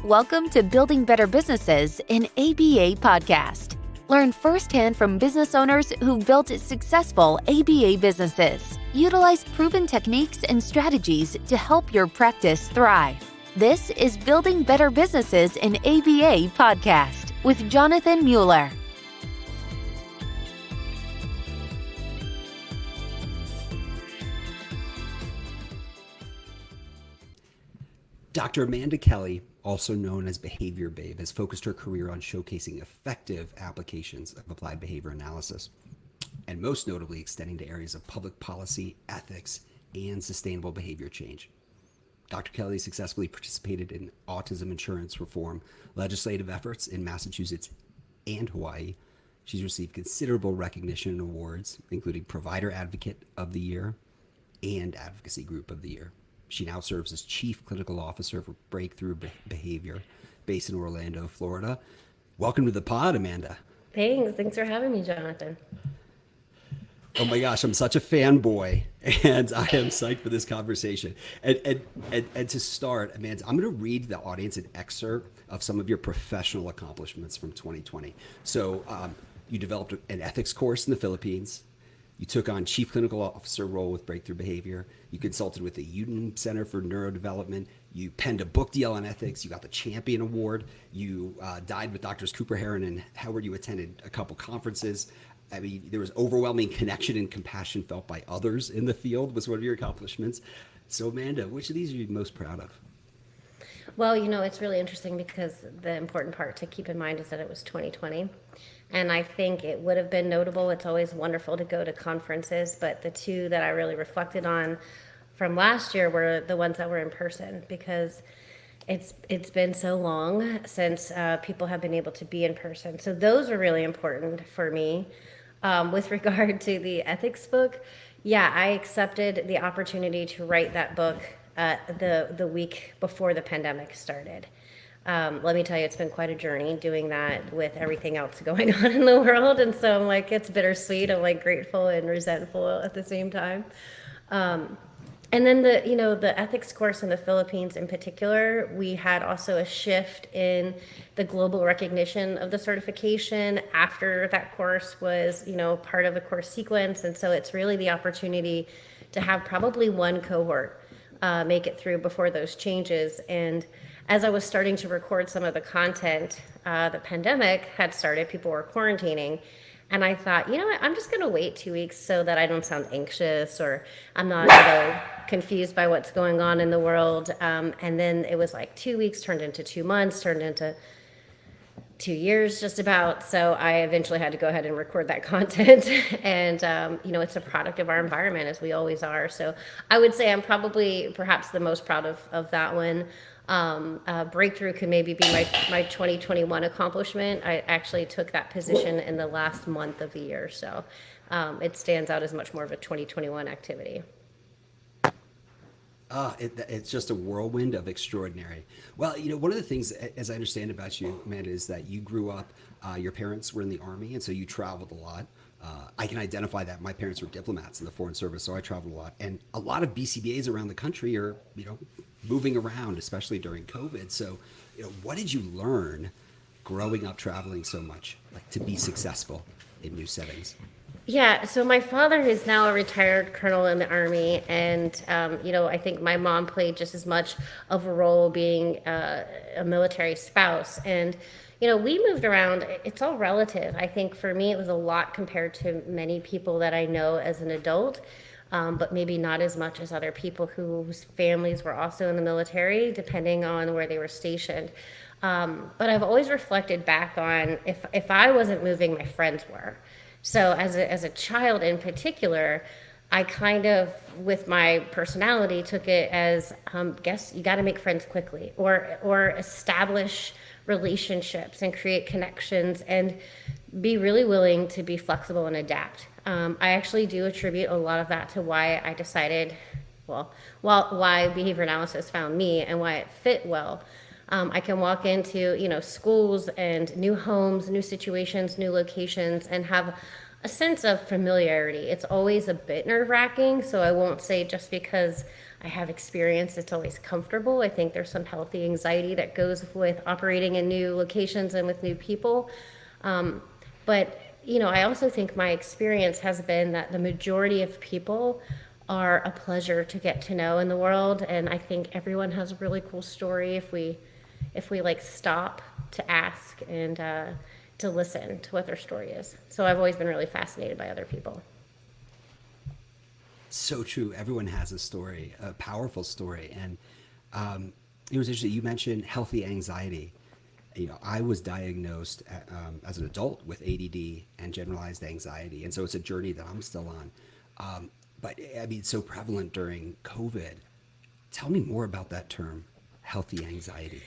Welcome to Building Better Businesses, an ABA podcast. Learn firsthand from business owners who built successful ABA businesses. Utilize proven techniques and strategies to help your practice thrive. This is Building Better Businesses, an ABA podcast with Jonathan Mueller. Dr. Amanda Kelly, also known as Behavior Babe, has focused her career on showcasing effective applications of applied behavior analysis, and most notably extending to areas of public policy, ethics, and sustainable behavior change. Dr. Kelly successfully participated in autism insurance reform legislative efforts in Massachusetts and Hawaii. She's received considerable recognition and awards, including Provider Advocate of the Year and Advocacy Group of the Year. She now serves as Chief Clinical Officer for Breakthrough Behavior, based in Orlando, Florida. Welcome to the pod, Amanda. Thanks for having me, Jonathan. Oh my gosh, I'm such a fanboy, and I am psyched for this conversation. And to start, Amanda, I'm going to read the audience an excerpt of some of your professional accomplishments from 2020. So you developed an ethics course in the Philippines. You took on Chief Clinical Officer role with Breakthrough Behavior. You consulted with the Uden Center for Neurodevelopment. You penned a book deal on ethics. You got the Champion Award. You dined with Doctors Cooper Heron and Howard. You attended a couple conferences. I mean, there was overwhelming connection and compassion felt by others in the field was one of your accomplishments. So Amanda, which of these are you most proud of? Well, it's really interesting because the important part to keep in mind is that it was 2020. And I think it would have been notable. It's always wonderful to go to conferences, but the two that I really reflected on from last year were the ones that were in person, because it's been so long since people have been able to be in person. So those are really important for me. With regard to the ethics book, yeah, I accepted the opportunity to write that book the week before the pandemic started. Let me tell you, it's been quite a journey doing that with everything else going on in the world. And so I'm like, it's bittersweet. I'm like grateful and resentful at the same time. And then the ethics course in the Philippines in particular, we had also a shift in the global recognition of the certification after that course was, part of the course sequence. And so it's really the opportunity to have probably one cohort make it through before those changes. And as I was starting to record some of the content, the pandemic had started, people were quarantining. And I thought, what, I'm just going to wait 2 weeks so that I don't sound anxious or I'm not confused by what's going on in the world. And then it was like 2 weeks turned into 2 months, turned into 2 years just about. So I eventually had to go ahead and record that content. And, it's a product of our environment, as we always are. So I would say I'm probably perhaps the most proud of that one. Breakthrough could maybe be my 2021 accomplishment. I actually took that position in the last month of the year. So it stands out as much more of a 2021 activity. It's just a whirlwind of extraordinary. Well, one of the things, as I understand about you, Amanda, is that you grew up, your parents were in the Army, and so you traveled a lot. I can identify that my parents were diplomats in the Foreign Service, so I traveled a lot. And a lot of BCBAs around the country are, moving around, especially during COVID. So, what did you learn growing up traveling so much, like to be successful in new settings? Yeah, so my father is now a retired colonel in the Army, and I think my mom played just as much of a role being a military spouse. And we moved around. It's all relative. I think for me it was a lot compared to many people that I know as an adult, but maybe not as much as other people whose families were also in the military, depending on where they were stationed. But I've always reflected back on if I wasn't moving, my friends were. So as a child in particular, I kind of, with my personality, took it as, guess you got to make friends quickly or establish relationships and create connections and be really willing to be flexible and adapt. I actually do attribute a lot of that to why I decided, why behavior analysis found me and why it fit well. I can walk into, schools and new homes, new situations, new locations, and have a sense of familiarity. It's always a bit nerve-wracking, so I won't say just because I have experience that's always comfortable. I think there's some healthy anxiety that goes with operating in new locations and with new people. But, I also think my experience has been that the majority of people are a pleasure to get to know in the world. And I think everyone has a really cool story if we like stop to ask and to listen to what their story is. So I've always been really fascinated by other people. So true. Everyone has a story, a powerful story. And it was interesting. You mentioned healthy anxiety. I was diagnosed as an adult with ADD and generalized anxiety. And so it's a journey that I'm still on. But I mean, it's so prevalent during COVID. Tell me more about that term, healthy anxiety.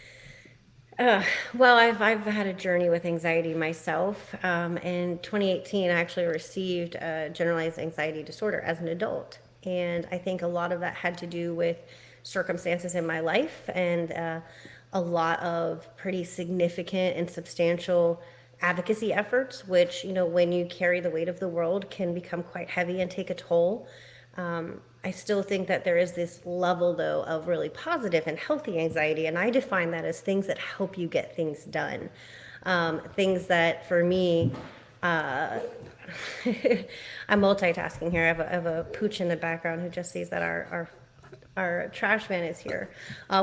Well, I've had a journey with anxiety myself. In 2018, I actually received a generalized anxiety disorder as an adult. And I think a lot of that had to do with circumstances in my life and a lot of pretty significant and substantial advocacy efforts, which, when you carry the weight of the world, can become quite heavy and take a toll. I still think that there is this level, though, of really positive and healthy anxiety, and I define that as things that help you get things done. Things that, for me, I'm multitasking here. I have a pooch in the background who just sees that our trash man is here,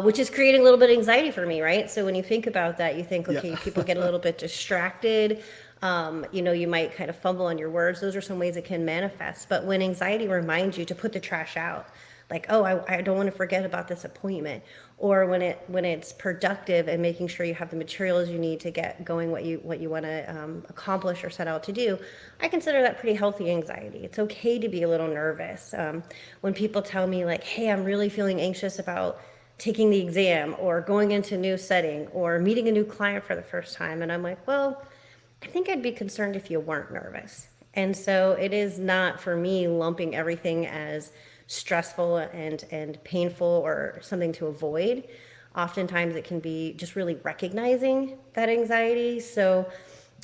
which is creating a little bit of anxiety for me, right? So when you think about that, you think, okay, people get a little bit distracted. You might kind of fumble on your words. Those are some ways it can manifest. But when anxiety reminds you to put the trash out, like, oh, I don't want to forget about this appointment, or when it's productive and making sure you have the materials you need to get going what you want to accomplish or set out to do, I consider that pretty healthy anxiety. It's okay to be a little nervous. When people tell me like, hey, I'm really feeling anxious about taking the exam or going into a new setting or meeting a new client for the first time, and I'm like, well, I think I'd be concerned if you weren't nervous. And so it is not, for me, lumping everything as stressful and painful or something to avoid. Oftentimes it can be just really recognizing that anxiety. So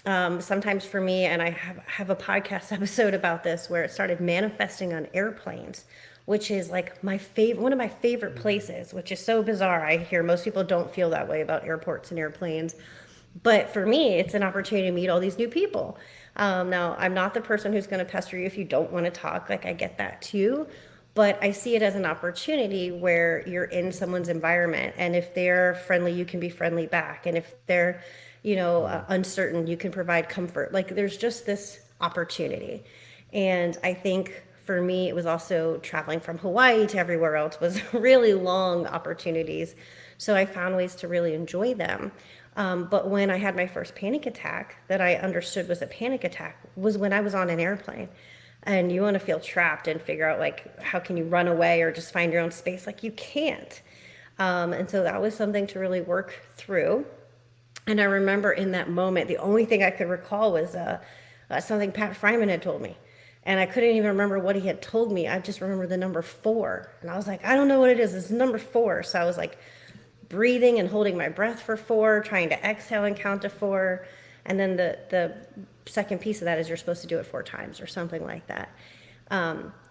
sometimes for me, and I have a podcast episode about this where it started manifesting on airplanes, which is like one of my favorite places, which is so bizarre. I hear most people don't feel that way about airports and airplanes. But for me, it's an opportunity to meet all these new people. Now, I'm not the person who's going to pester you if you don't want to talk. Like, I get that too. But I see it as an opportunity where you're in someone's environment. And if they're friendly, you can be friendly back. And if they're, uncertain, you can provide comfort. Like, there's just this opportunity. And I think for me, it was also traveling from Hawaii to everywhere else was really long opportunities. So I found ways to really enjoy them. But when I had my first panic attack that I understood was a panic attack was when I was on an airplane. And you want to feel trapped and figure out, like, how can you run away or just find your own space? Like, you can't. And so that was something to really work through. And I remember in that moment, the only thing I could recall was something Pat Fryman had told me. And I couldn't even remember what he had told me. I just remember the number 4. And I was like, I don't know what it is. It's number 4. So I was like breathing and holding my breath for 4, trying to exhale and count to 4. And then the second piece of that is you're supposed to do it 4 times or something like that.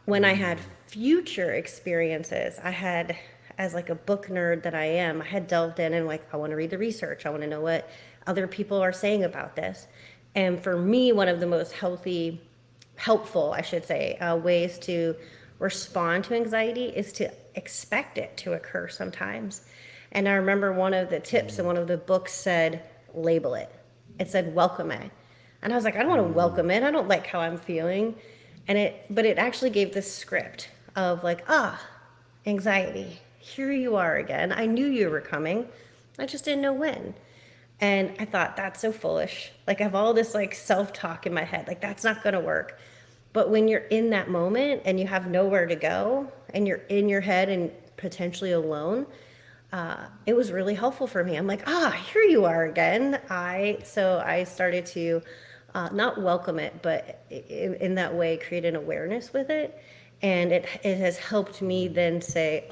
When I had future experiences, I had, as like a book nerd that I am, I had delved in and like, I want to read the research. I want to know what other people are saying about this. And for me, one of the most helpful, I should say, ways to respond to anxiety is to expect it to occur sometimes. And I remember one of the tips in one of the books said, label it. It said, welcome it. And I was like, I don't want to welcome it. I don't like how I'm feeling. But it actually gave this script of like, anxiety, here you are again. I knew you were coming. I just didn't know when. And I thought, that's so foolish. Like, I have all this like self-talk in my head, like that's not going to work. But when you're in that moment and you have nowhere to go and you're in your head and potentially alone, it was really helpful for me. I'm like, here you are again. So I started to not welcome it, but in that way create an awareness with it. And it has helped me then say,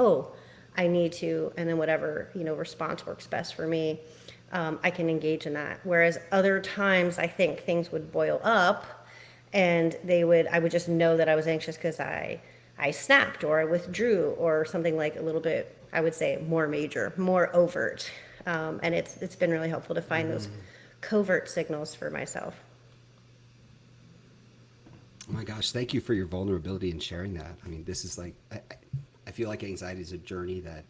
I need to, and then whatever, response works best for me, I can engage in that. Whereas other times I think things would boil up and I would just know that I was anxious because I I snapped or I withdrew or something like a little bit, I would say, more major, more overt. And it's been really helpful to find those covert signals for myself. Oh my gosh, thank you for your vulnerability and sharing that. I mean, this is like, I feel like anxiety is a journey that,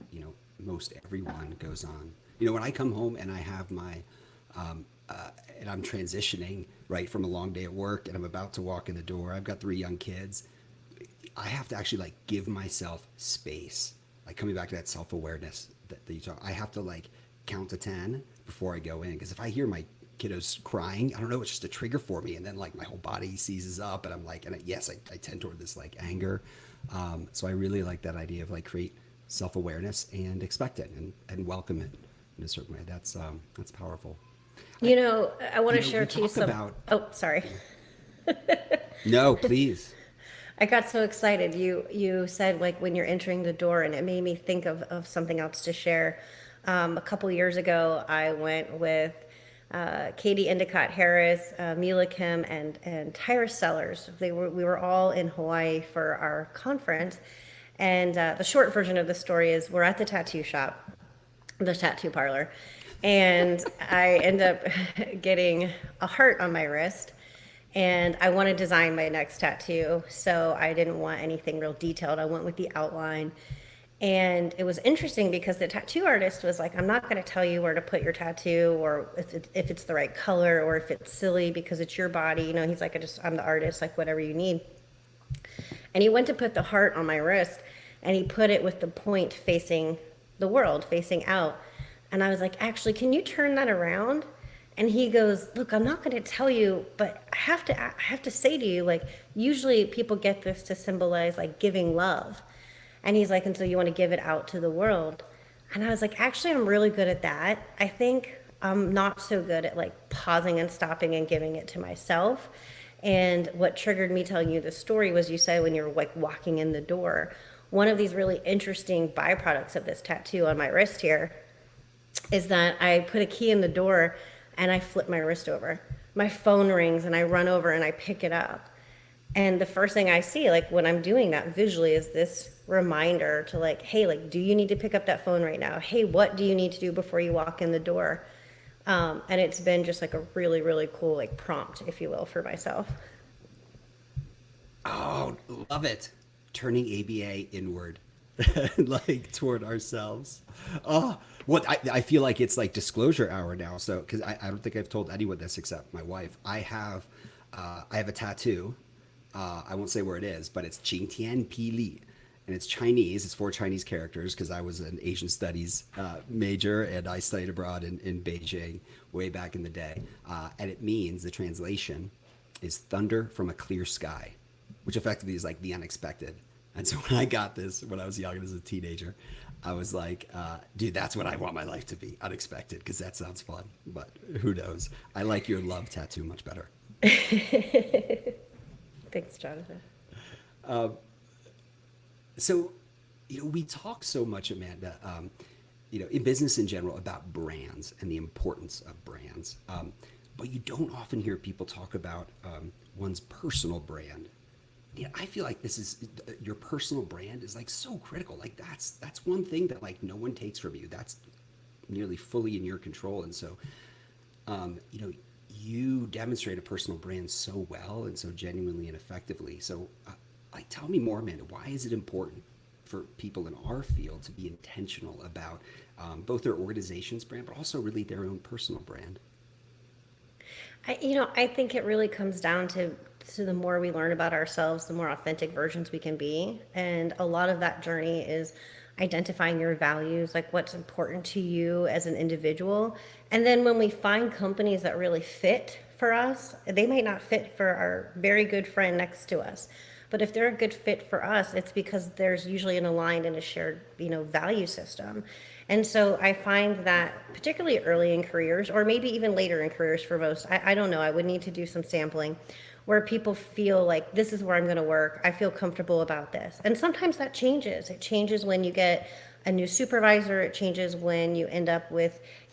most everyone goes on. When I come home and I have and I'm transitioning, right, from a long day at work and I'm about to walk in the door, I've got 3 young kids. I have to actually like give myself space, like coming back to that self-awareness that you talk. I have to like count to 10 before I go in. Because if I hear my kiddos crying, I don't know, it's just a trigger for me. And then like my whole body seizes up and I'm like, yes, I tend toward this like anger. So I really like that idea of like create self-awareness and expect it and welcome it in a certain way. That's powerful. I want to share to you some. Oh, sorry. No, please. I got so excited. You said like when you're entering the door, and it made me think of something else to share. A couple years ago, I went with Katie Endicott Harris, Mila Kim, and Tyra Sellers. We were all in Hawaii for our conference, and the short version of the story is we're at the tattoo shop, the tattoo parlor, and I end up getting a heart on my wrist. And I want to design my next tattoo, so I didn't want anything real detailed. I went with the outline. And it was interesting because the tattoo artist was like, I'm not going to tell you where to put your tattoo or if it's the right color or if it's silly because it's your body. He's like, I'm the artist, like whatever you need. And he went to put the heart on my wrist and he put it with the point facing the world, facing out. And I was like, actually, can you turn that around? And he goes, look, I'm not going to tell you, but I have to say to you, like, usually people get this to symbolize like giving love. And he's like, and so you want to give it out to the world. And I was like, actually, I'm really good at that. I think I'm not so good at like pausing and stopping and giving it to myself. And what triggered me telling you the story was you said when you're like walking in the door, one of these really interesting byproducts of this tattoo on my wrist here is that I put a key in the door and I flip my wrist over. My phone rings and I run over and I pick it up. And the first thing I see, like when I'm doing that visually, is this reminder to like, hey, like, do you need to pick up that phone right now? Hey, what do you need to do before you walk in the door? And it's been just like a really, really cool like prompt, if you will, for myself. Oh, love it. Turning ABA inward, like toward ourselves. Oh, I feel like it's like disclosure hour now. So, because I don't think I've told anyone this except my wife. I have a tattoo. I won't say where it is, but it's Qing Tian Pi Li. And it's Chinese. It's 4 Chinese characters because I was an Asian studies major and I studied abroad in Beijing way back in the day. And it means, the translation is thunder from a clear sky, which effectively is like the unexpected. And so when I got this, when I was young and as a teenager, I was like, dude, that's what I want my life to be, unexpected, because that sounds fun. But who knows? I like your love tattoo much better. Thanks, Jonathan. So, we talk so much, Amanda, in business in general about brands and the importance of brands. But you don't often hear people talk about one's personal brand. I feel like this is your personal brand is like so critical. Like that's one thing that like no one takes from you. That's nearly fully in your control. And so, you demonstrate a personal brand so well and so genuinely and effectively. So, like, tell me more, Amanda. Why is it important for people in our field to be intentional about both their organization's brand, but also really their own personal brand? I think it really comes down to the more we learn about ourselves, the more authentic versions we can be. And a lot of that journey is identifying your values, like what's important to you as an individual. And then when we find companies that really fit for us, they might not fit for our very good friend next to us. But if they're a good fit for us, it's because there's usually an aligned and a shared, value system. And so I find that particularly early in careers, or maybe even later in careers for most, I don't know, I would need to do some sampling, where people feel like this is where I'm going to work. I feel comfortable about this. And sometimes that changes. It changes when you get a new supervisor. It changes when you end up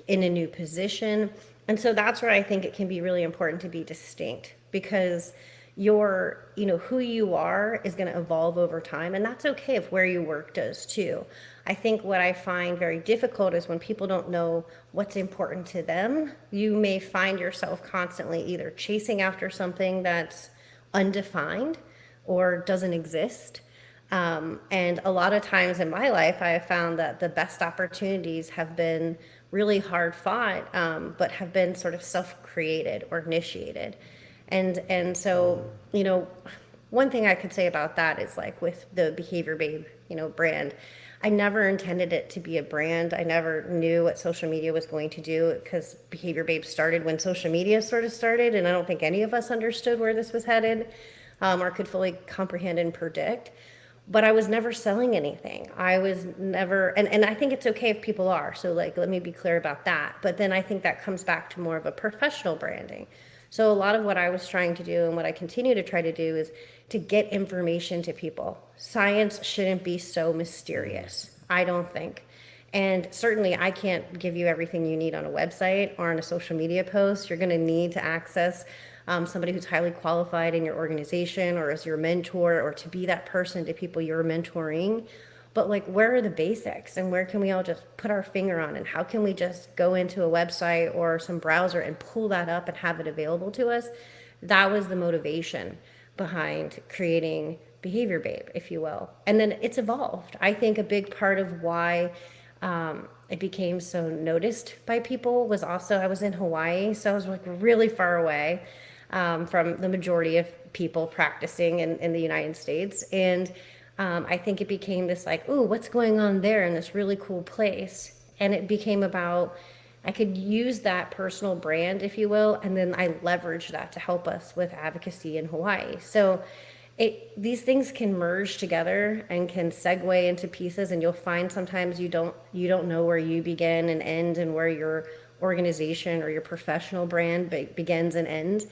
in a new position. And so that's where I think it can be really important to be distinct, because who you are is going to evolve over time, and that's okay if where you work does too. I think what I find very difficult is when people don't know what's important to them. You may find yourself constantly either chasing after something that's undefined or doesn't exist. And a lot of times in my life, I have found that the best opportunities have been really hard fought, but have been sort of self-created or initiated. And so, one thing I could say about that is like with the Behavior Babe, brand, I never intended it to be a brand. I never knew what social media was going to do because Behavior Babe started when social media sort of started, and I don't think any of us understood where this was headed, or could fully comprehend and predict. But I was never selling anything. I was never, and I think it's okay if people are. So like, let me be clear about that. But then I think that comes back to more of a professional branding. So a lot of what I was trying to do and what I continue to try to do is to get information to people. Science shouldn't be so mysterious, I don't think. And certainly I can't give you everything you need on a website or on a social media post. You're going to need to access somebody who's highly qualified in your organization or as your mentor, or to be that person to people you're mentoring. But like, where are the basics, and where can we all just put our finger on, and how can we just go into a website or some browser and pull that up and have it available to us? That was the motivation behind creating Behavior Babe, if you will. And then it's evolved. I think a big part of why it became so noticed by people was also, I was in Hawaii, so I was like really far away from the majority of people practicing in the United States. And I think it became this like, ooh, what's going on there in this really cool place? And it became about, I could use that personal brand, if you will, and then I leveraged that to help us with advocacy in Hawaii. So these things can merge together and can segue into pieces, and you'll find sometimes you don't know where you begin and end, and where your organization or your professional brand begins and ends.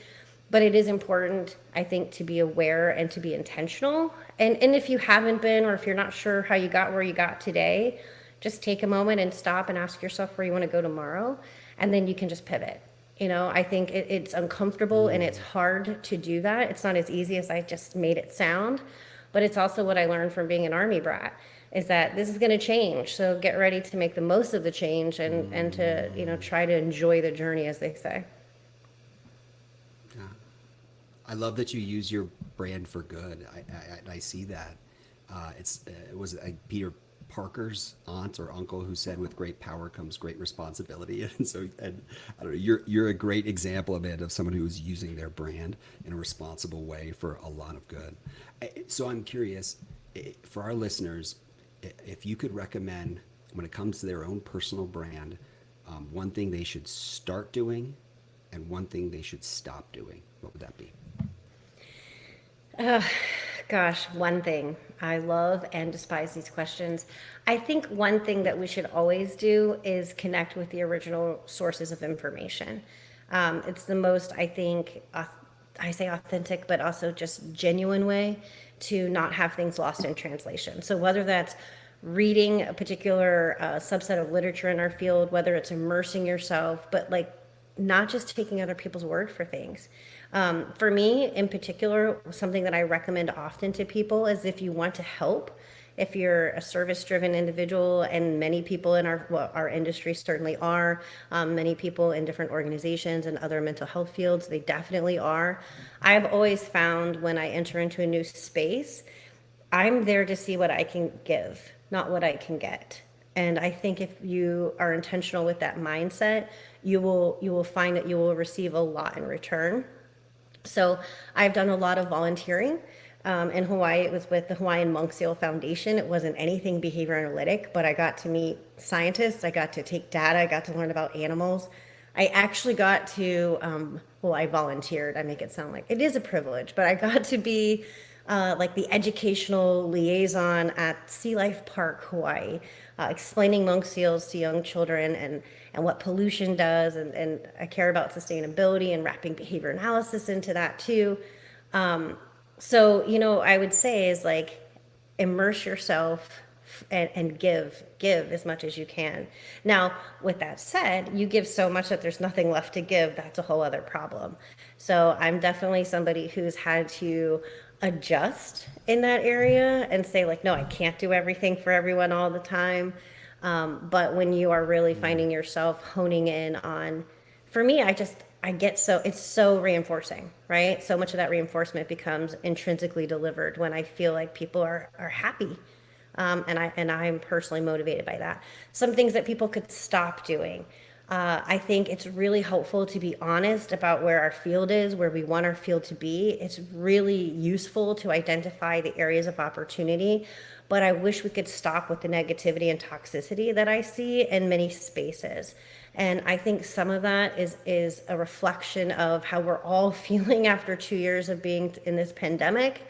But it is important, I think, to be aware and to be intentional. And if you haven't been, or if you're not sure how you got where you got today, just take a moment and stop and ask yourself where you want to go tomorrow. And then you can just pivot. I think it's uncomfortable and it's hard to do that. It's not as easy as I just made it sound. But it's also what I learned from being an Army brat, is that this is going to change. So get ready to make the most of the change and to, try to enjoy the journey, as they say. I love that you use your brand for good. I see that. It was Peter Parker's aunt or uncle who said, "With great power comes great responsibility." And I don't know. You're a great example, Amanda, of someone who is using their brand in a responsible way for a lot of good. So I'm curious, for our listeners, if you could recommend, when it comes to their own personal brand, one thing they should start doing and one thing they should stop doing, what would that be? Gosh, one thing. I love and despise these questions. I think one thing that we should always do is connect with the original sources of information. It's the most, I think, I say authentic, but also just genuine way to not have things lost in translation. So whether that's reading a particular subset of literature in our field, whether it's immersing yourself, but like not just taking other people's word for things. For me, in particular, something that I recommend often to people is, if you want to help, if you're a service-driven individual, and many people in our industry certainly are, many people in different organizations and other mental health fields, they definitely are. I've always found when I enter into a new space, I'm there to see what I can give, not what I can get. And I think if you are intentional with that mindset, you will find that you will receive a lot in return. So I've done a lot of volunteering. In Hawaii, it was with the Hawaiian Monk Seal Foundation. It wasn't anything behavior analytic, but I got to meet scientists. I got to take data. I got to learn about animals. I actually got to, I volunteered. I make it sound like it is a privilege, but I got to be like the educational liaison at Sea Life Park, Hawaii, explaining monk seals to young children and what pollution does. And I care about sustainability and wrapping behavior analysis into that too. So, I would say is like, immerse yourself, and give as much as you can. Now, with that said, you give so much that there's nothing left to give. That's a whole other problem. So I'm definitely somebody who's had to adjust in that area and say like, no, I can't do everything for everyone all the time. But when you are really finding yourself honing in on, for me, I get so, it's so reinforcing, right? So much of that reinforcement becomes intrinsically delivered when I feel like people are happy. And I'm personally motivated by that. Some things that people could stop doing. I think it's really helpful to be honest about where our field is, where we want our field to be. It's really useful to identify the areas of opportunity, but I wish we could stop with the negativity and toxicity that I see in many spaces. And I think some of that is a reflection of how we're all feeling after 2 years of being in this pandemic.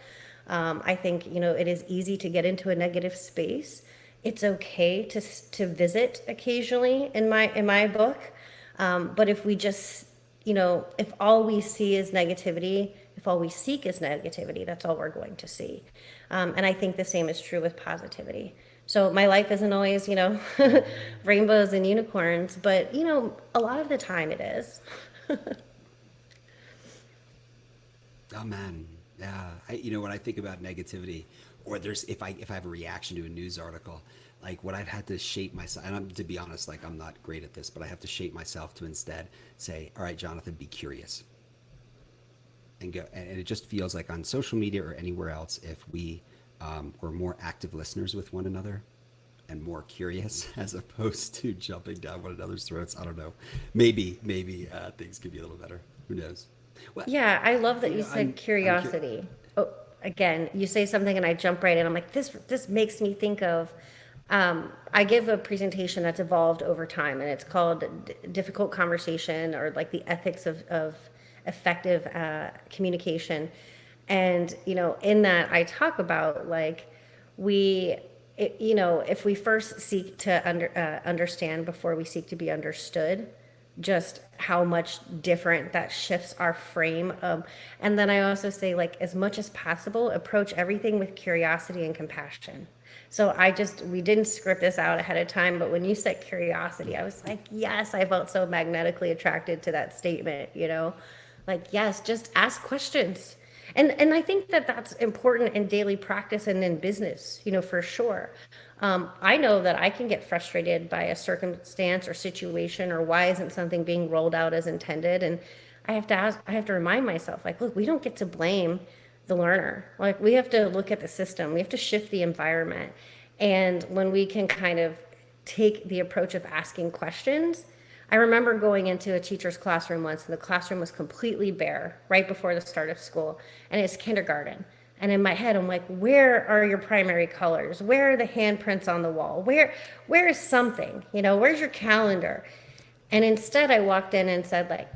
I think, it is easy to get into a negative space. It's okay to visit occasionally in my book. But if we just, if all we see is negativity, if all we seek is negativity, that's all we're going to see. And I think the same is true with positivity. So my life isn't always, rainbows and unicorns, but, a lot of the time it is. Oh man, yeah. When I think about negativity, or if I have a reaction to a news article, like what I've had to shape myself, and to be honest, like I'm not great at this, but I have to shape myself to instead say, all right, Jonathan, be curious, and go. And it just feels like on social media or anywhere else, if we were more active listeners with one another and more curious as opposed to jumping down one another's throats. I don't know. Maybe things could be a little better. Who knows? Well, Yeah, I love that you said curiosity. Oh, again, you say something and I jump right in. I'm like, this makes me think of. I give a presentation that's evolved over time, and it's called Difficult Conversation, or like the ethics of effective communication. And in that, I talk about like if we first seek to understand before we seek to be understood, just how much different that shifts our frame. And then I also say, like, as much as possible, approach everything with curiosity and compassion. So we didn't script this out ahead of time, but when you said curiosity, I was like, yes, I felt so magnetically attracted to that statement, like, yes, just ask questions. And I think that that's important in daily practice and in business, for sure. I know that I can get frustrated by a circumstance or situation, or why isn't something being rolled out as intended? And I have to remind myself, like, look, we don't get to blame the learner. Like, we have to look at the system. We have to shift the environment. And when we can kind of take the approach of asking questions, I remember going into a teacher's classroom once, and the classroom was completely bare right before the start of school, and it's kindergarten. And in my head, I'm like, where are your primary colors? Where are the handprints on the wall? Where is something? Where's your calendar? And instead, I walked in and said, like,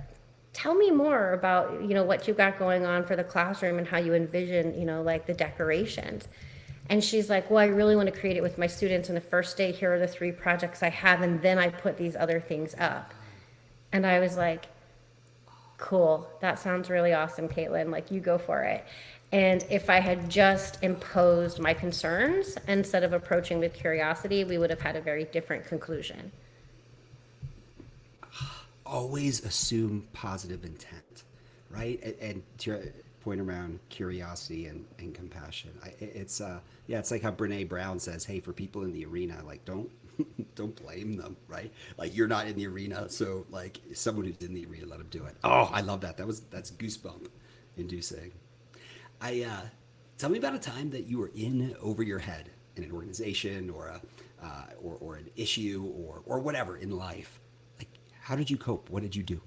tell me more about, what you got going on for the classroom and how you envision, like the decorations. And she's like, well, I really want to create it with my students. And the first day, here are the 3 projects I have. And then I put these other things up. And I was like, cool. That sounds really awesome, Caitlin. Like, you go for it. And if I had just imposed my concerns instead of approaching with curiosity, we would have had a very different conclusion. Always assume positive intent, right? And to your point around curiosity and compassion, it's like how Brene Brown says, hey, for people in the arena, like, don't blame them, right? Like, you're not in the arena, so like someone who's in the arena, let them do it. Oh, I love that. That's goosebump inducing. Tell me about a time that you were in over your head in an organization or or an issue or whatever in life. Like, how did you cope? What did you do?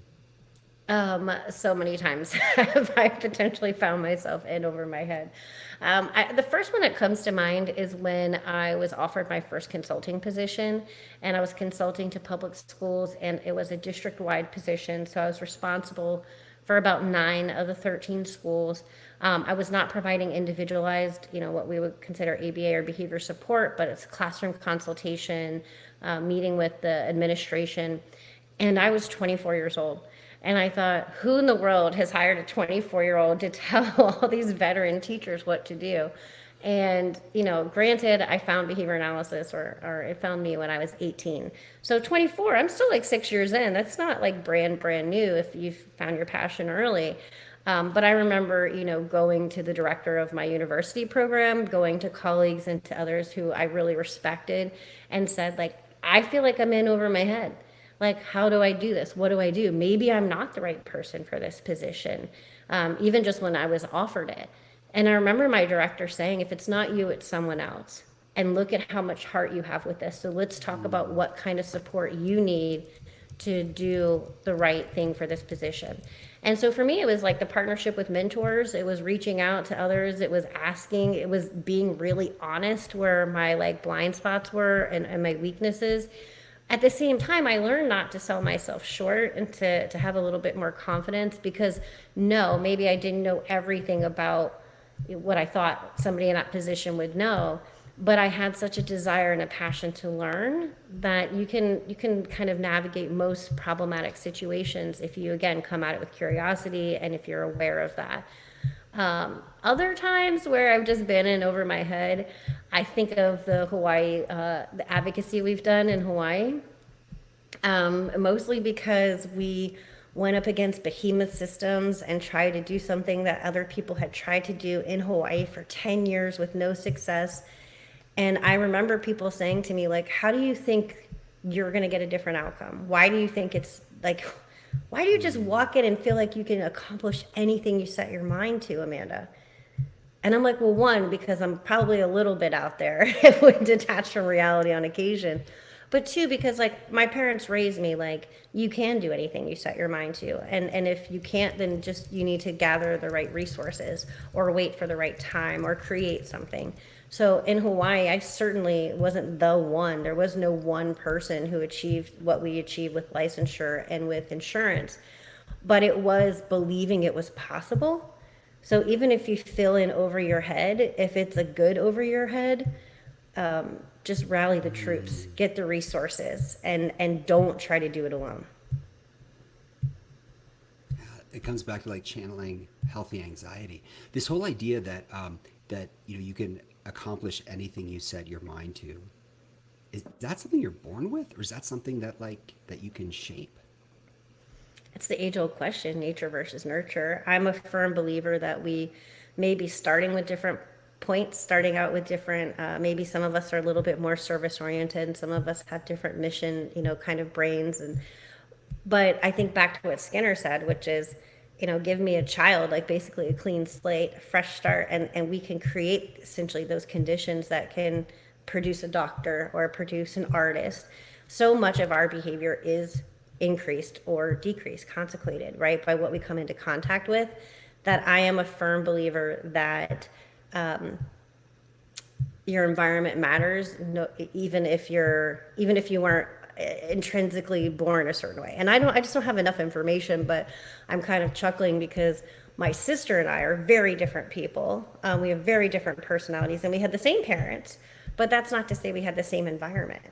So many times have I potentially found myself in over my head. The first one that comes to mind is when I was offered my first consulting position, and I was consulting to public schools, and it was a district-wide position. So I was responsible for about 9 of the 13 schools. I was not providing individualized, what we would consider ABA or behavior support, but it's classroom consultation, meeting with the administration. And I was 24 years old. And I thought, who in the world has hired a 24-year-old to tell all these veteran teachers what to do? And, granted, I found behavior analysis or it found me when I was 18. So 24, I'm still like 6 years in. That's not like brand new if you've found your passion early. But I remember, going to the director of my university program, going to colleagues and to others who I really respected and said, like, I feel like I'm in over my head. Like, how do I do this? What do I do? Maybe I'm not the right person for this position, even just when I was offered it. And I remember my director saying, if it's not you, it's someone else. And look at how much heart you have with this. So let's talk about what kind of support you need to do the right thing for this position. And so for me, it was like the partnership with mentors. It was reaching out to others. It was asking. It was being really honest where my like blind spots were and my weaknesses. At the same time, I learned not to sell myself short and to have a little bit more confidence because no, maybe I didn't know everything about what I thought somebody in that position would know, but I had such a desire and a passion to learn that you can kind of navigate most problematic situations if you again come at it with curiosity and if you're aware of that. Other times where I've just been in over my head, I think of the Hawaii, the advocacy we've done in Hawaii, mostly because we went up against behemoth systems and tried to do something that other people had tried to do in Hawaii for 10 years with no success. And I remember people saying to me, like, how do you think you're going to get a different outcome? Why do you think it's like, why do you just walk in and feel like you can accomplish anything you set your mind to, Amanda? And I'm like, well, one, because I'm probably a little bit out there and detached from reality on occasion. But two, because like my parents raised me like you can do anything you set your mind to. And if you can't, then just you need to gather the right resources or wait for the right time or create something. So in Hawaii, I certainly wasn't the one. There was no one person who achieved what we achieved with licensure and with insurance. But it was believing it was possible. So even if you fill in over your head, if it's a good over your head, just rally the troops, get the resources, and don't try to do it alone. It comes back to like channeling healthy anxiety. This whole idea that that you can accomplish anything you set your mind to. Is that something you're born with, or is that something that that you can shape? It's the age-old question, nature versus nurture. I'm a firm believer that we may be starting with different points, starting out with different, maybe some of us are a little bit more service-oriented, and some of us have different mission, kind of brains. But I think back to what Skinner said, which is, give me a child, like basically a clean slate, a fresh start, and we can create essentially those conditions that can produce a doctor or produce an artist. So much of our behavior is increased or decreased, consequated, right, by what we come into contact with, that I am a firm believer that your environment matters, even if you weren't intrinsically born a certain way. And I just don't have enough information, but I'm kind of chuckling because my sister and I are very different people. We have very different personalities, and we had the same parents. But that's not to say we had the same environment.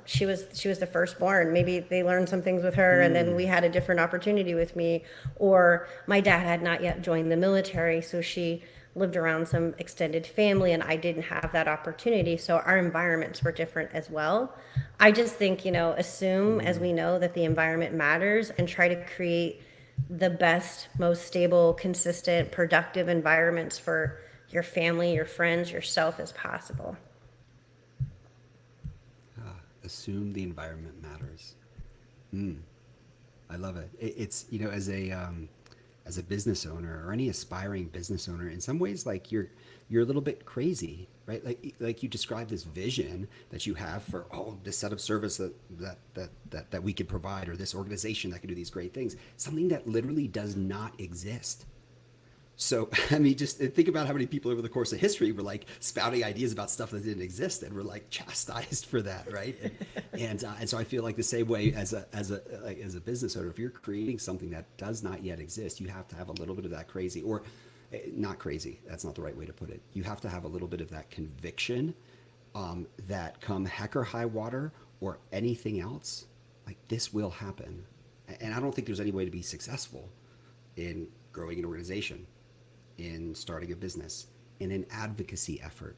She was the firstborn. Maybe they learned some things with her, and then we had a different opportunity with me. Or my dad had not yet joined the military, so she lived around some extended family, and I didn't have that opportunity. So our environments were different as well. I just think, assume as we know that the environment matters and try to create the best, most stable, consistent, productive environments for your family, your friends, yourself as possible. Assume the environment matters. I love it. It's as a business owner or any aspiring business owner, in some ways, like you're a little bit crazy, right? Like you described this vision that you have for this set of service that we could provide, or this organization that could do these great things, something that literally does not exist. So, I mean, just think about how many people over the course of history were like spouting ideas about stuff that didn't exist and were like chastised for that, right? And so I feel like the same way as a business owner, if you're creating something that does not yet exist, you have to have a little bit of that crazy, or not crazy, that's not the right way to put it. You have to have a little bit of that conviction that come heck or high water or anything else, like this will happen. And I don't think there's any way to be successful in growing an organization, in starting a business, in an advocacy effort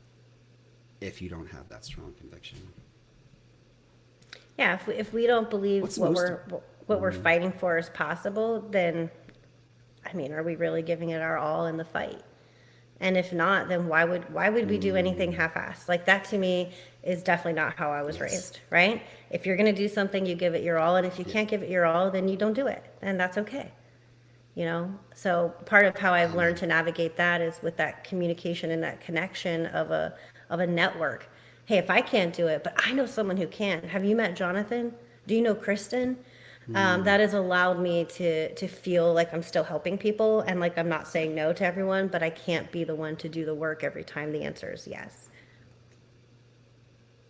if you don't have that strong conviction? Yeah, if we don't believe What's the what most we're fighting for is possible, then I mean, are we really giving it our all in the fight? And if not, then why would we do anything half-assed? Like that to me is definitely not how I was Yes. raised, right? If you're going to do something, you give it your all, and if you can't give it your all, then you don't do it, and that's okay. You know, so part of how I've learned to navigate that is with that communication and that connection of a network. Hey, if I can't do it, but I know someone who can. Have you met Jonathan? Do you know Kristen? That has allowed me to feel like I'm still helping people and like I'm not saying no to everyone, but I can't be the one to do the work every time the answer is yes.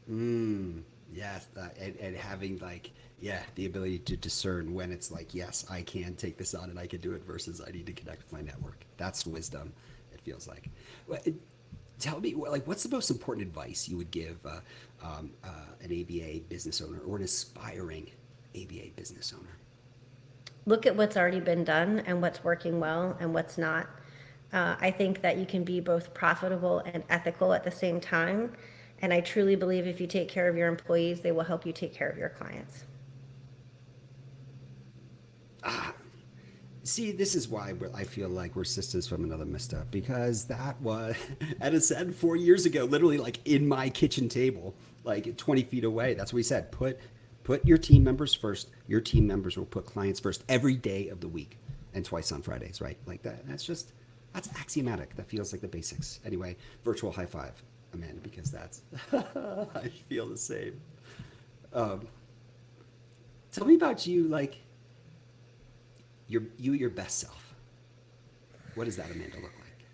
Yes, and having like, yeah, the ability to discern when it's like, yes, I can take this on and I can do it versus I need to connect with my network. That's wisdom, it feels like. Tell me, like, what's the most important advice you would give an ABA business owner or an aspiring ABA business owner? Look at what's already been done and what's working well and what's not. I think that you can be both profitable and ethical at the same time. And I truly believe if you take care of your employees, they will help you take care of your clients. See, this is why I feel like we're sisters from another mister, because that was, as I said 4 years ago, literally like in my kitchen table, like 20 feet away. That's what we said. Put your team members first. Your team members will put clients first every day of the week and twice on Fridays, right? Like that. That's axiomatic. That feels like the basics. Anyway, virtual high five, Amanda, because that's, I feel the same. Tell me about you, like, your best self. What does that Amanda look like?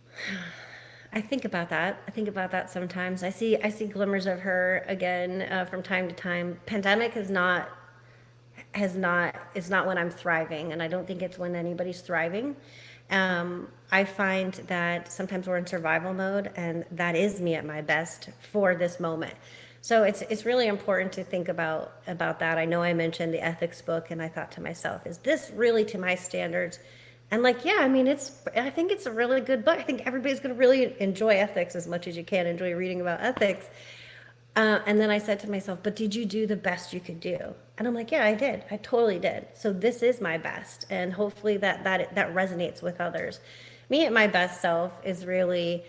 I think about that. I think about that sometimes. I see glimmers of her again from time to time. Pandemic is not when I'm thriving, and I don't think it's when anybody's thriving. I find that sometimes we're in survival mode, and that is me at my best for this moment. So it's really important to think about that. I know I mentioned the ethics book, and I thought to myself, is this really to my standards? And like, yeah, I mean, I think it's a really good book. I think everybody's going to really enjoy ethics as much as you can enjoy reading about ethics. And then I said to myself, but did you do the best you could do? And I'm like, yeah, I did. I totally did. So this is my best. And hopefully that resonates with others. Me at my best self is really,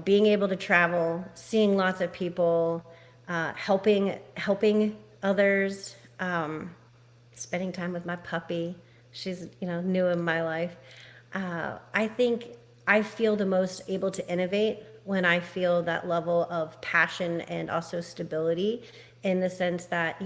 being able to travel, seeing lots of people, helping others, spending time with my puppy. She's, new in my life. I think I feel the most able to innovate when I feel that level of passion and also stability, in the sense that,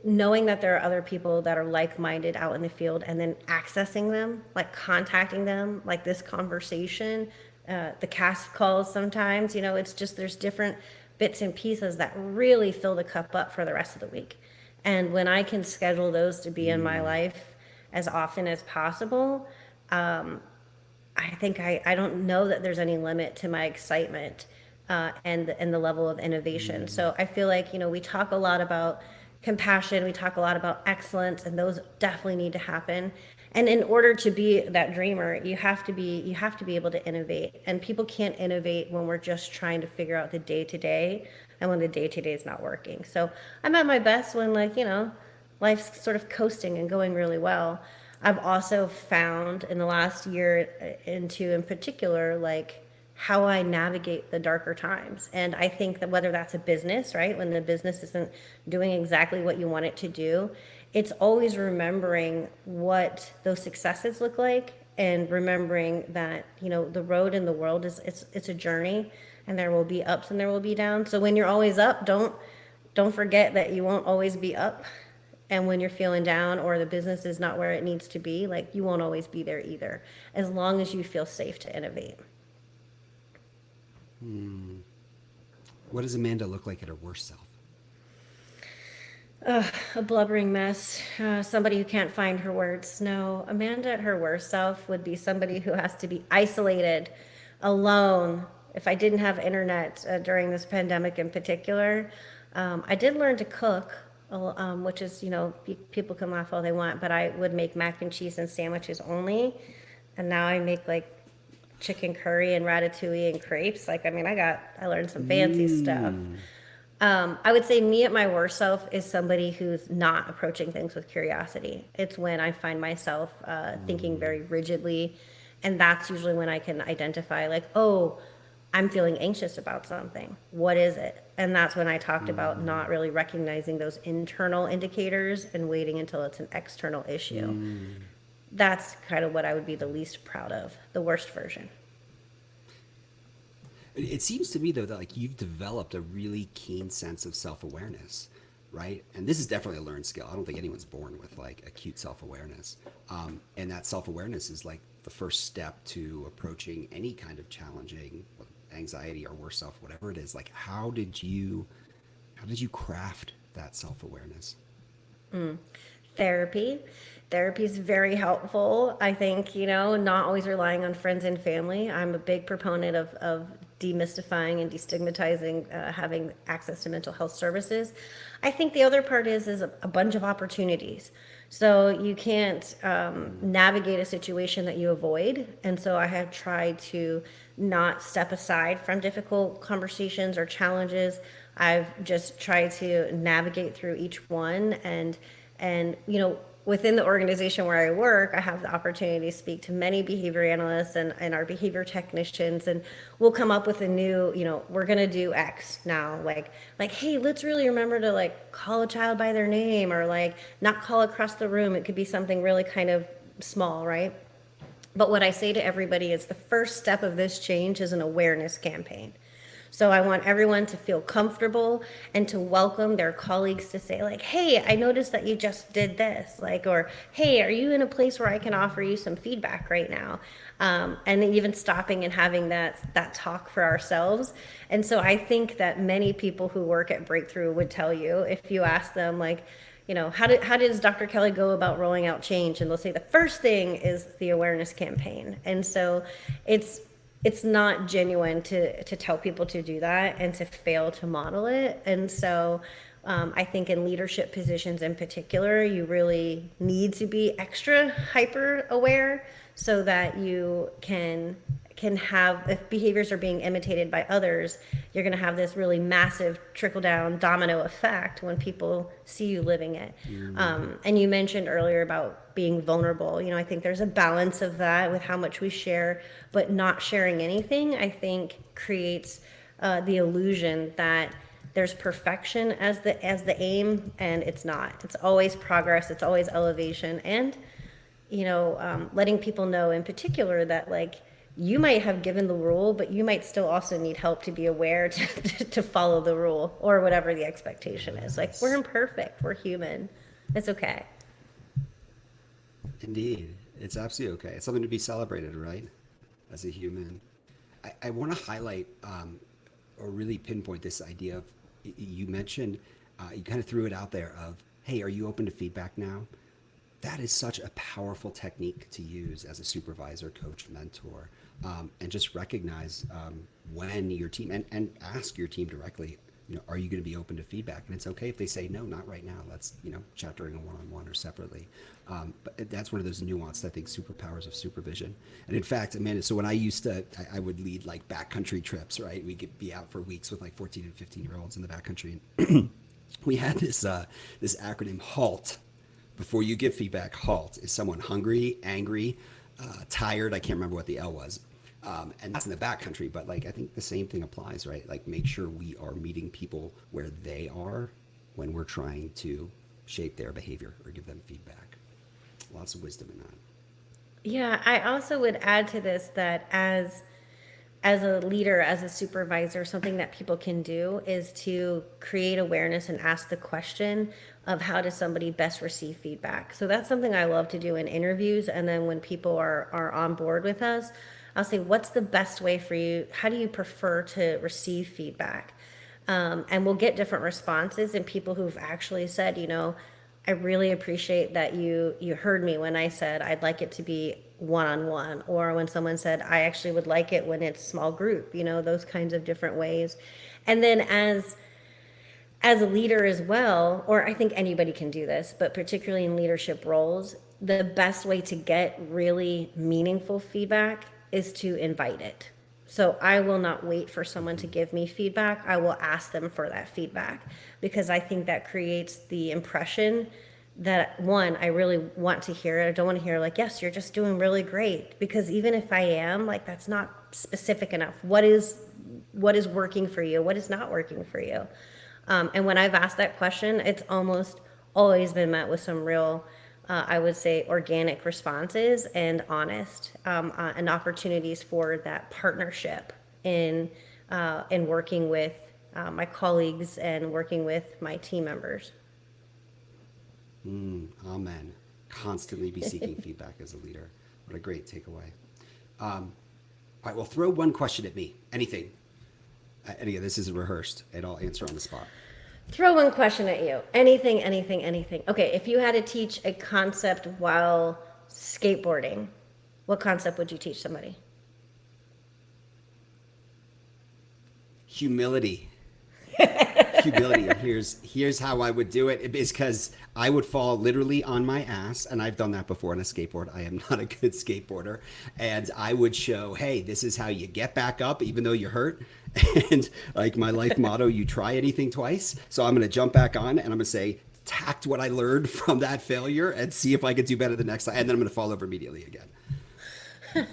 knowing that there are other people that are like-minded out in the field, and then accessing them, like contacting them, like this conversation, the cast calls sometimes, it's just, there's different bits and pieces that really fill the cup up for the rest of the week. And when I can schedule those to be in my life as often as possible, I think I don't know that there's any limit to my excitement and the level of innovation. So I feel like, we talk a lot about compassion, we talk a lot about excellence, and those definitely need to happen. And in order to be that dreamer, you have to be able to innovate. And people can't innovate when we're just trying to figure out the day-to-day, and when the day-to-day is not working. So I'm at my best when, like, life's sort of coasting and going really well. I've also found in the last year into, in particular, like, how I navigate the darker times. And I think that whether that's a business, right, when the business isn't doing exactly what you want it to do, it's always remembering what those successes look like, and remembering that, the road in the world is, it's a journey, and there will be ups and there will be downs. So when you're always up, don't forget that you won't always be up. And when you're feeling down, or the business is not where it needs to be, like, you won't always be there either, as long as you feel safe to innovate. What does Amanda look like at her worst self? A blubbering mess, somebody who can't find her words. No, Amanda at her worst self would be somebody who has to be isolated, alone. If I didn't have internet during this pandemic in particular, I did learn to cook, which is, people can laugh all they want, but I would make mac and cheese and sandwiches only. And now I make, like, chicken curry and ratatouille and crepes. Like, I mean, I learned some fancy stuff. I would say me at my worst self is somebody who's not approaching things with curiosity. It's when I find myself thinking very rigidly. And that's usually when I can identify, like, oh, I'm feeling anxious about something. What is it? And that's when I talked about not really recognizing those internal indicators and waiting until it's an external issue. That's kind of what I would be the least proud of, the worst version. It seems to me though that like you've developed a really keen sense of self-awareness, right? And this is definitely a learned skill. I don't think anyone's born with like acute self-awareness. And that self-awareness is like the first step to approaching any kind of challenging anxiety or worse self, whatever it is. Like how did you craft that self-awareness? Therapy. Therapy is very helpful. I think, not always relying on friends and family. I'm a big proponent of demystifying and destigmatizing having access to mental health services. I think the other part is a bunch of opportunities. So you can't navigate a situation that you avoid. And so I have tried to not step aside from difficult conversations or challenges. I've just tried to navigate through each one and within the organization where I work, I have the opportunity to speak to many behavior analysts and our behavior technicians, and we'll come up with a new, we're going to do X now. Like, hey, let's really remember to like call a child by their name or like not call across the room. It could be something really kind of small, right? But what I say to everybody is the first step of this change is an awareness campaign. So I want everyone to feel comfortable and to welcome their colleagues to say like, hey, I noticed that you just did this, like, or hey, are you in a place where I can offer you some feedback right now? And even stopping and having that talk for ourselves. And so I think that many people who work at Breakthrough would tell you, if you ask them like, how does Dr. Kelly go about rolling out change? And they'll say the first thing is the awareness campaign. And so it's not genuine to tell people to do that and to fail to model it. And so I think in leadership positions in particular, you really need to be extra hyper aware so that you can have, if behaviors are being imitated by others, you're going to have this really massive trickle down domino effect when people see you living it. And you mentioned earlier about being vulnerable. I think there's a balance of that with how much we share, but not sharing anything, I think creates the illusion that there's perfection as the aim, and it's not. It's always progress. It's always elevation. And, letting people know in particular that like, you might have given the rule, but you might still also need help to be aware to follow the rule or whatever the expectation is. Like, we're imperfect. We're human. It's okay. Indeed. It's absolutely okay. It's something to be celebrated, right? As a human. I want to highlight or really pinpoint this idea of, you mentioned, you kind of threw it out there of, hey, are you open to feedback now? That is such a powerful technique to use as a supervisor, coach, mentor, and just recognize when your team, and ask your team directly, are you going to be open to feedback? And it's okay if they say, no, not right now. Let's, chat during a one-on-one or separately. But that's one of those nuanced, I think, superpowers of supervision. And in fact, Amanda, so when I would lead like backcountry trips, right? We could be out for weeks with like 14 and 15-year-olds in the backcountry. And we had this acronym HALT. Before you give feedback, HALT. Is someone hungry, angry, tired? I can't remember what the L was. And that's in the backcountry, but like I think the same thing applies, right? Like make sure we are meeting people where they are when we're trying to shape their behavior or give them feedback. Lots of wisdom in that. Yeah, I also would add to this that as a leader, as a supervisor, something that people can do is to create awareness and ask the question of how does somebody best receive feedback. So that's something I love to do in interviews. And then when people are on board with us, I'll say, what's the best way for you? How do you prefer to receive feedback? And we'll get different responses, and people who've actually said, I really appreciate that you heard me when I said I'd like it to be one-on-one, or when someone said I actually would like it when it's small group, those kinds of different ways. And then as a leader as well, or I think anybody can do this, but particularly in leadership roles, the best way to get really meaningful feedback is to invite it. So I will not wait for someone to give me feedback. I will ask them for that feedback, because I think that creates the impression that, one, I really want to hear it. I don't want to hear like, yes, you're just doing really great, because even if I am, like, that's not specific enough. What is working for you? What is not working for you? And when I've asked that question, it's almost always been met with some real, I would say, organic responses and honest, and opportunities for that partnership in working with my colleagues and working with my team members. Amen. Constantly be seeking feedback as a leader. What a great takeaway. All right, well, throw one question at me. Anything. And again, this isn't rehearsed, and I'll answer on the spot. Throw one question at you. Anything. Okay, if you had to teach a concept while skateboarding, what concept would you teach somebody? Humility. Humility. And here's how I would do it. It's because I would fall literally on my ass, and I've done that before on a skateboard. I am not a good skateboarder. And I would show, hey, this is how you get back up even though you're hurt. And like my life motto, you try anything twice. So I'm going to jump back on and I'm going to say, tact what I learned from that failure and see if I can do better the next time. And then I'm going to fall over immediately again.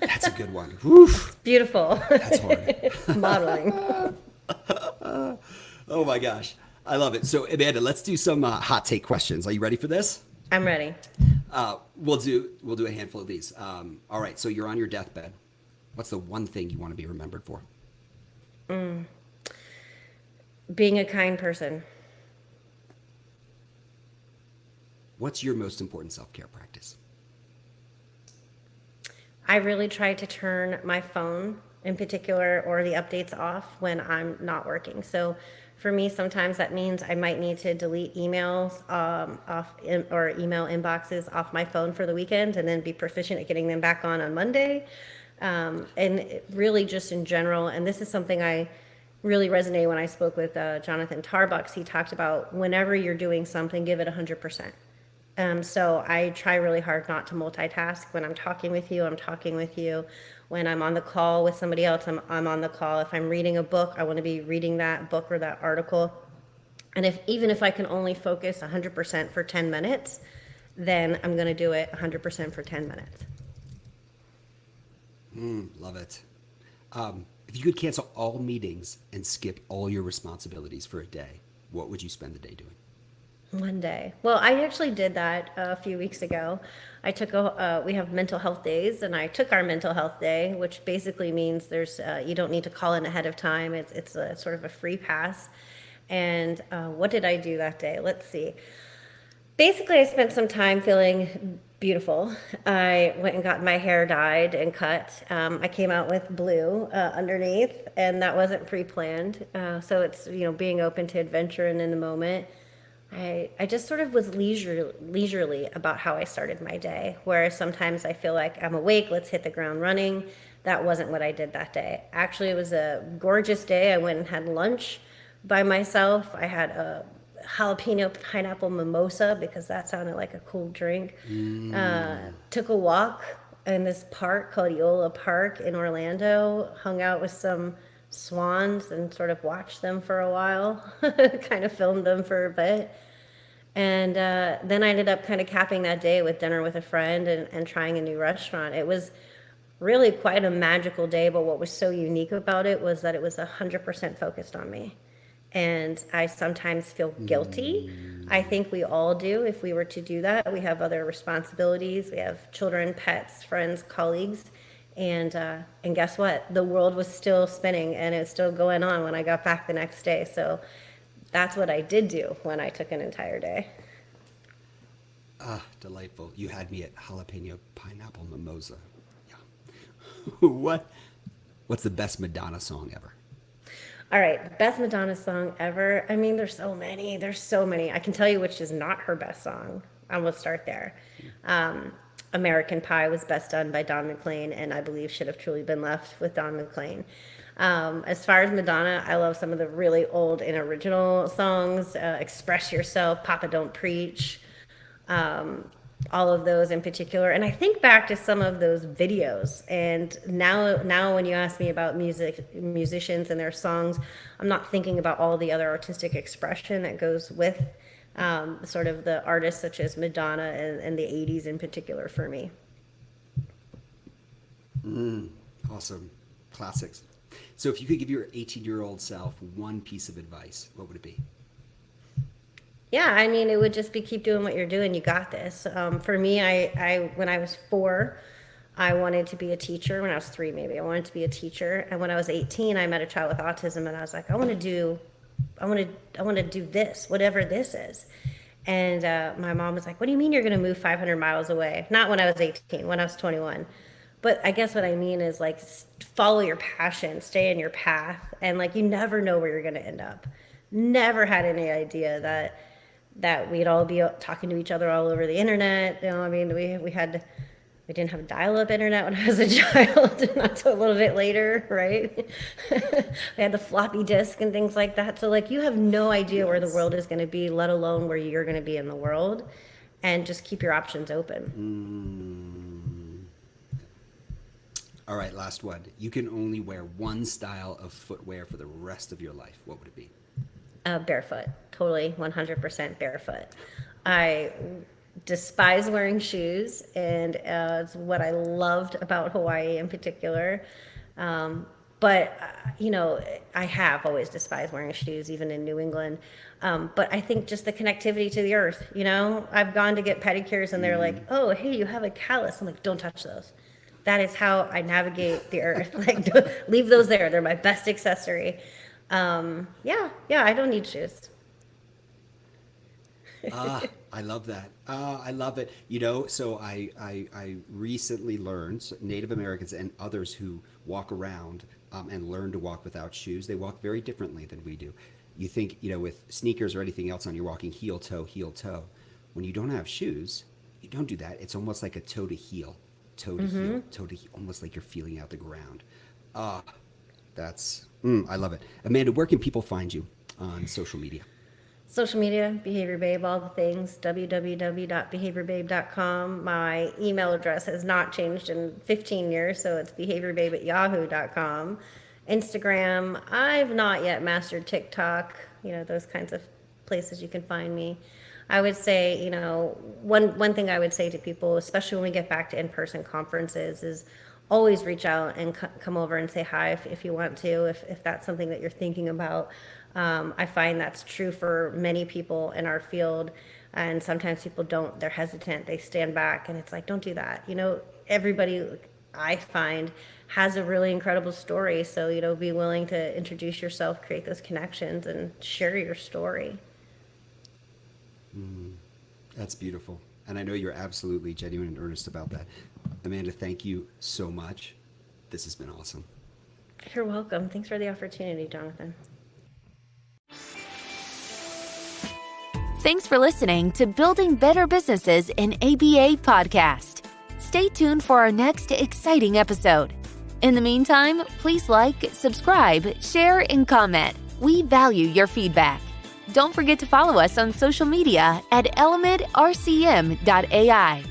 That's a good one. Woof. Beautiful. That's hard. Modeling. Oh my gosh. I love it. So Amanda, let's do some hot take questions. Are you ready for this? I'm ready. We'll do a handful of these. All right. So you're on your deathbed. What's the one thing you want to be remembered for? Being a kind person. What's your most important self-care practice? I really try to turn my phone in particular or the updates off when I'm not working. So for me, sometimes that means I might need to delete emails or email inboxes off my phone for the weekend and then be proficient at getting them back on Monday. And it really just in general, and this is something I really resonated when I spoke with Jonathan Tarbucks. He talked about whenever you're doing something, give it 100%. So I try really hard not to multitask. When I'm talking with you, I'm talking with you. When I'm on the call with somebody else, I'm on the call. If I'm reading a book, I want to be reading that book or that article. And even if I can only focus 100% for 10 minutes, then I'm going to do it 100% for 10 minutes. Love it. If you could cancel all meetings and skip all your responsibilities for a day, what would you spend the day doing? One day. Well, I actually did that a few weeks ago. I took we have mental health days, and I took our mental health day, which basically means there's you don't need to call in ahead of time. It's a sort of a free pass. And what did I do that day? Let's see. Basically, I spent some time feeling beautiful. I went and got my hair dyed and cut. I came out with blue underneath, and that wasn't pre-planned. So it's, being open to adventure and in the moment. I just sort of was leisurely about how I started my day, whereas sometimes I feel like I'm awake, let's hit the ground running. That wasn't what I did that day. Actually, it was a gorgeous day. I went and had lunch by myself. I had a jalapeno pineapple mimosa because that sounded like a cool drink. Took a walk in this park called Eola Park in Orlando, hung out with some swans and sort of watched them for a while, kind of filmed them for a bit. And then I ended up kind of capping that day with dinner with a friend and trying a new restaurant. It was really quite a magical day, but what was so unique about it was that it was 100% focused on me. And I sometimes feel guilty. I think we all do if we were to do that. We have other responsibilities. We have children, pets, friends, colleagues. And guess what? The world was still spinning and it's still going on when I got back the next day. So that's what I did do when I took an entire day. Delightful. You had me at jalapeno pineapple mimosa. Yeah. What's the best Madonna song ever? All right, best Madonna song ever. I mean, there's so many. I can tell you which is not her best song. I'm gonna start there. American Pie was best done by Don McLean, and I believe should have truly been left with Don McLean. As far as Madonna, I love some of the really old and original songs. Express Yourself, Papa Don't Preach. all of those in particular. And I think back to some of those videos. And now when you ask me about musicians and their songs, I'm not thinking about all the other artistic expression that goes with sort of the artists such as Madonna and the 80s in particular for me. Awesome. Classics. So if you could give your 18-year-old self one piece of advice, what would it be? Yeah, I mean, it would just be keep doing what you're doing. You got this. For me, I when I was 4, I wanted to be a teacher. When I was 3, maybe I wanted to be a teacher. And when I was 18, I met a child with autism, and I was like, I want to do this, whatever this is. And my mom was like, what do you mean you're going to move 500 miles away? Not when I was 18, when I was 21. But I guess what I mean is like follow your passion, stay in your path, and like you never know where you're going to end up. Never had any idea that we'd all be talking to each other all over the internet. You know, I mean, we didn't have dial-up internet when I was a child, not until a little bit later, right? We had the floppy disk and things like that. So like you have no idea where the world is going to be, let alone where you're going to be in the world, and just keep your options open. All right, last one. You can only wear one style of footwear for the rest of your life. What would it be? Barefoot, totally 100% barefoot. I despise wearing shoes, and it's what I loved about Hawaii in particular. But you know, I have always despised wearing shoes, even in New England. But I think just the connectivity to the earth, you know, I've gone to get pedicures and they're like, oh, hey, you have a callus. I'm like, don't touch those. That is how I navigate the earth. Like, leave those there. They're my best accessory. Yeah, I don't need shoes. I love that. I love it. You know, so I recently learned Native Americans and others who walk around and learn to walk without shoes, they walk very differently than we do. You think, you know, with sneakers or anything else on, you're walking heel toe, heel toe. When you don't have shoes, you don't do that. It's almost like a toe to heel, toe to heel, toe to heel, almost like you're feeling out the ground. That's, I love it. Amanda, where can people find you on social media? Social media, Behavior Babe, all the things, www.behaviorbabe.com. My email address has not changed in 15 years, so it's behaviorbabe@yahoo.com. Instagram, I've not yet mastered TikTok, you know, those kinds of places you can find me. I would say, you know, one thing I would say to people, especially when we get back to in-person conferences, is always reach out and come over and say hi if you want to, if that's something that you're thinking about. I find that's true for many people in our field, and sometimes people don't, they're hesitant, they stand back, and it's like, don't do that. You know, everybody, I find, has a really incredible story, so, you know, be willing to introduce yourself, create those connections, and share your story. That's beautiful. And I know you're absolutely genuine and earnest about that. Amanda, thank you so much. This has been awesome. You're welcome. Thanks for the opportunity, Jonathan. Thanks for listening to Building Better Businesses in ABA podcast. Stay tuned for our next exciting episode. In the meantime, please like, subscribe, share, and comment. We value your feedback. Don't forget to follow us on social media at elementrcm.ai.